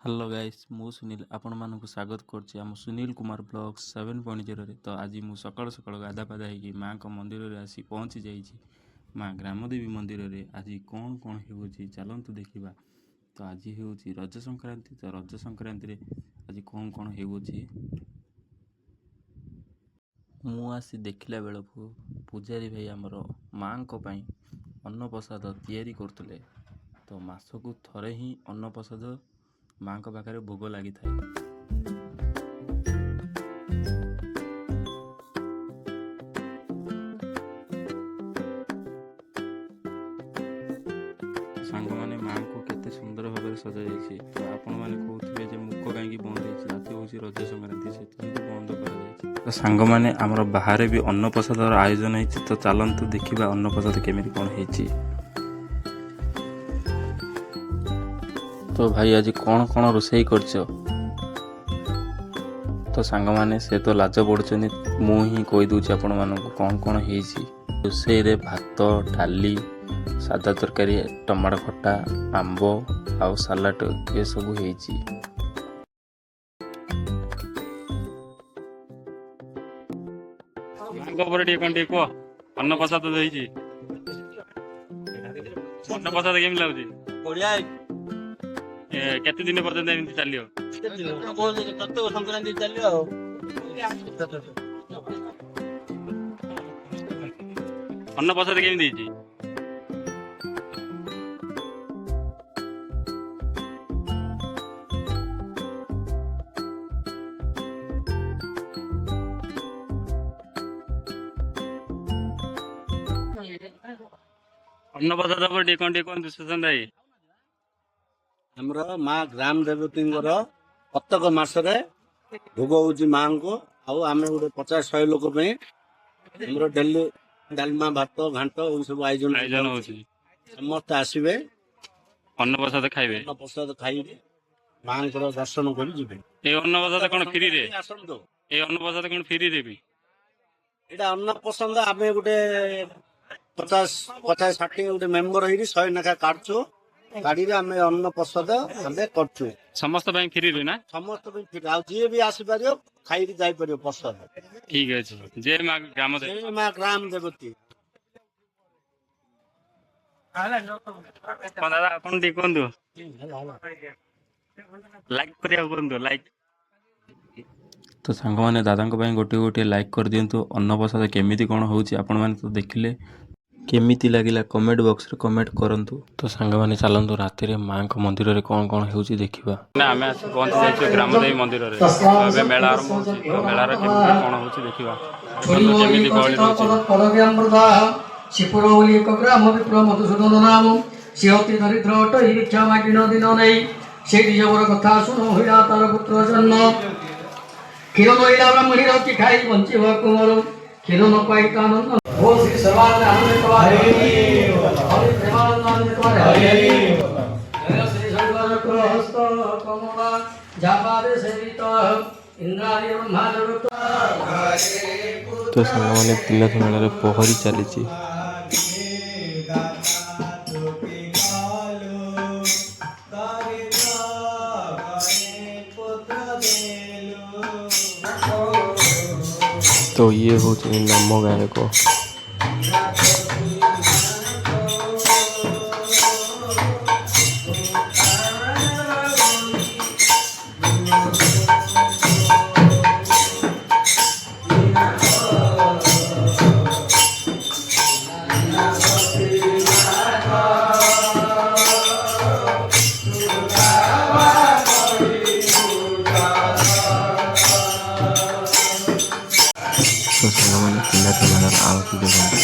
Hello guys, ମୁଁ ସୁନୀଲ ଆପଣମାନଙ୍କୁ ସ୍ୱାଗତ କରୁଛି ଆମ ସୁନୀଲ କୁମାର ବ୍ଲଗ୍ସ 7.0ରେ। ତ ଆଜି ମୁଁ ସକାଳୁ ସକାଳୁ ଗାଧାପାଧା ହେଇକି ମାଆଙ୍କ ମନ୍ଦିରରେ ଆସି ପହଞ୍ଚି ଯାଇଛି। ମା ଗ୍ରାମଦେବୀ ମନ୍ଦିରରେ ଆଜି କ'ଣ ହେଉଛି ଚାଲନ୍ତୁ ଦେଖିବା। ତ ଆଜି ହେଉଛି ରଜ ସଂକ୍ରାନ୍ତି। ତ ରଜ ସଂକ୍ରାନ୍ତିରେ ଆଜି କ'ଣ ହେଉଅଛି ମୁଁ ଆସି ଦେଖିଲା ବେଳକୁ ପୂଜାରୀ ଭାଇ ଆମର ମାଆଙ୍କ ପାଇଁ ଅନ୍ନପ୍ରସାଦ ତିଆରି କରୁଥିଲେ। ତ ମାସକୁ ଥରେ ହିଁ ଅନ୍ନପ୍ରସାଦ ମାଆଙ୍କ ପାଖରେ ଭୋଗ ଲାଗିଥାଏ। ସାଙ୍ଗମାନେ ମାଆଙ୍କୁ କେତେ ସୁନ୍ଦର ଭାବରେ ସଜାଯାଇଛି। ତ ଆପଣମାନେ କହୁଥିବେ ଯେ ମୁଖ କାହିଁକି ବନ୍ଦ ହେଇଛି, ଆଜି ହେଉଛି ରଜ ସଂକ୍ରାନ୍ତି ସେଥିପାଇଁ ବନ୍ଦ କରାଯାଇଛି। ତ ସାଙ୍ଗମାନେ ଆମର ବାହାରେ ବି ଅନ୍ନପ୍ରସାଦର ଆୟୋଜନ ହେଇଛି। ତ ଚାଲନ୍ତୁ ଦେଖିବା ଅନ୍ନପ୍ରସାଦ କେମିତି କ'ଣ ହେଇଛି। ତ ଭାଇ ଆଜି କ'ଣ ରୋଷେଇ କରିଛ? ତ ସାଙ୍ଗମାନେ ସେ ତ ଲାଜ ପଡ଼ୁଛନ୍ତି, ମୁଁ ହିଁ କହିଦେଉଛି ଆପଣମାନଙ୍କୁ କ'ଣ ହେଇଛି। ରୋଷେଇରେ ଭାତ, ଡାଲି, ସାଧା ତରକାରୀ, ଟମାଟୋ ଖଟା, ଆମ୍ବ ଆଉ ସାଲାଡ଼ ଏସବୁ ହେଇଛି। ମାଙ୍କ ଉପରେ ଟିକେ କ'ଣ ଟିକେ କୁହ। ଅନ୍ନପ୍ରସାଦ ହେଇଛି, ଅନ୍ନପ୍ରସାଦ କେମିତି ଲାଗୁଛି? ବଢିଆ। କେତେ ଦିନ ପର୍ଯ୍ୟନ୍ତ ଏମିତି ଚାଲିବ? ସଂକ୍ରାନ୍ତି ଚାଲିବ ଆଉ। ଅନ୍ନପ୍ରସାଦ କେମିତି ହେଇଛି? ଅନ୍ନପ୍ରସାଦ ଉପରେ ଟିକେ କ'ଣ ଟିକେ କୁହନ୍ତୁ ସୁଶାନ୍ତ ଭାଇ। ଆମର ମା ଗ୍ରାମ ଦେବତୀଙ୍କର ପ୍ରତ୍ୟେକ ମାସରେ ଭୋଗ ହଉଛି ମାଙ୍କୁ। ଆଉ ଆମେ ଗୋଟେ 50-100 ଲୋକ ପାଇଁ ଆମର ଡେଲି ଡାଲମା, ଭାତ, ଘାଣ୍ଟ ଏଇ ସବୁ ଆୟୋଜନ ହଉଛି। ସମସ୍ତେ ଆସିବେ, ଅନ୍ନପ୍ରସାଦ ଖାଇବେ, ଅନ୍ନପ୍ରସାଦ ଖାଇବେ, ମାଙ୍କର ଦର୍ଶନ କରି ଯିବେ। ଏଇ ଅନ୍ନପ୍ରସାଦ କ'ଣ ଫ୍ରିରେ? ଆସନ୍ତୁ। ଏଇ ଅନ୍ନପ୍ରସାଦ କ'ଣ ଫ୍ରିରେ ବି? ଏଇଟା ଅନ୍ନପ୍ରସାଦ ଆମେ ଗୋଟେ 50-60 ଗୋଟେ ମେମ୍ବର ହେଇକି 100 ଲେଖା କାଟୁଛୁ। ଗାଡିରେ ଆମେ ଅନ୍ନପ୍ରସାଦ ଆମେ କରୁଛୁ ସମସ୍ତ ପାଇଁ ଫ୍ରିରେ ନା? ସମସ୍ତ ପାଇଁ ଫ୍ରି। ଆଉ ଯିଏ ବି ଆସିପାରିବ ଖାଇକି ଯାଇପାରିବ ପ୍ରସାଦ। ଠିକ ଅଛି। ଜୟ ମା ଗ୍ରାମ ଦେବୀ। ଜୟ ମା ଗ୍ରାମ ଦେବତୀ। ଦାଦା ଆପଣ ଟିକେ କୁହନ୍ତୁ, ଲାଇକ୍ କରିବାକୁ କୁହନ୍ତୁ, ଲାଇକ୍। ତ ସାଙ୍ଗମାନେ ଦାଦାଙ୍କ ପାଇଁ ଗୋଟିଏ ଲାଇକ୍ କରିଦିଅନ୍ତୁ। ଅନ୍ନପ୍ରସାଦ କେମିତି କ'ଣ ହେଉଛି ଆପଣମାନେ ତ ଦେଖିଲେ, କେମିତି ଲାଗିଲା କମେଣ୍ଟ ବକ୍ସରେ କମେଣ୍ଟ କରନ୍ତୁ। ତ ସାଙ୍ଗମାନେ ଚାଲନ୍ତୁ ରାତିରେ ମାଆଙ୍କ ମନ୍ଦିରରେ କ'ଣ ହେଉଛି ଦେଖିବା। ଆମେ ଆସି ପହଞ୍ଚି ଯାଇଛୁ ଗ୍ରାମଦେବୀ ମନ୍ଦିରରେ। ଏବେ ମେଳା ଆରମ୍ଭ ହେଉଛି। ତ ମେଳାର କେମିତି କ'ଣ ହେଉଛି ଦେଖିବା। କେମିତି ଗହଳି ରହୁଛି। ଶିପୁର ବୋଲି ଏକ ଗ୍ରାମ ବିପ୍ର ମଧୁସୂଦନ ନାମ, ସେ ଅତି ଦରିଦ୍ର ଅଟ ଇ ଭିକ୍ଷା ମାଗିଣ ଦିନ ନେଇ। ସେଇଠି ଜବର କଥା ଶୁଣ ହଇଲା ତାର ପୁତ୍ର ଜନ୍ମ। କ୍ଷୀର ନଇଲା ବ୍ରାହ୍ମଣୀ ରତି ଖାଇ ବଞ୍ଚିବ କୁମର, କ୍ଷୀର ନ ପାଇ କାନନ୍ଦ। ଓ ଶ୍ରୀ ସର୍ବାନନ୍ଦ ଆନନ୍ଦିତ ହରି ହରି ପ୍ରେମାନନ୍ଦ ଆନନ୍ଦିତ ହରି ଶ୍ରୀ ସର୍ବାଚକ୍ର ହସ୍ତ କମଳା ଜାପାରେ ସେବିତ ଇନ୍ଦ୍ରାଣୀ ବ୍ରହ୍ମା ଜଗତ। ତ ସାଙ୍ଗମାନେ ତିନଥ ମେଳାରେ ପହରି ଚାଲିଛି। ତ ଇଏ ହେଉଛି ନାମ ଗାୟକ। ତ ସାଙ୍ଗମାନେ ତିନଥ ମେଳାର ଆଳତି ଦେଖନ୍ତୁ।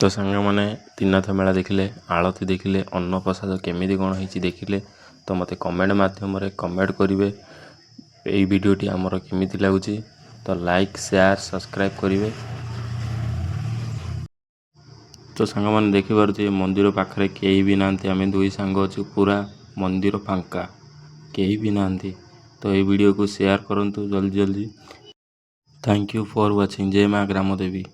ତ ସାଙ୍ଗମାନେ ତିନାଥ ମେଳା ଦେଖିଲେ, ଆଳତି ଦେଖିଲେ, ଅନ୍ନପ୍ରସାଦ କେମିତି କ'ଣ ହେଇଛି ଦେଖିଲେ, ତ ମୋତେ କମେଣ୍ଟ ମାଧ୍ୟମରେ କମେଣ୍ଟ କରିବେ ଏଇ ଭିଡ଼ିଓଟି ଆମର କେମିତି ଲାଗୁଛି। ତ ଲାଇକ୍, ସେୟାର, ସବସ୍କ୍ରାଇବ୍ କରିବେ। ତ ସାଙ୍ଗମାନେ ଦେଖିପାରୁଥିବେ ମନ୍ଦିର ପାଖରେ କେହି ବି ନାହାନ୍ତି, ଆମେ ଦୁଇ ସାଙ୍ଗ ଅଛୁ, ପୁରା ମନ୍ଦିର ଫାଙ୍କା, କେହି ବି ନାହାନ୍ତି। ତ এই ଭିଡ଼ିଓକୁ ସେୟାର କରନ୍ତୁ ଜଲ୍ଦି ଜଲ୍ଦି। Thank you for watching. ଜୟ ମା ଗ୍ରାମଦେବୀ।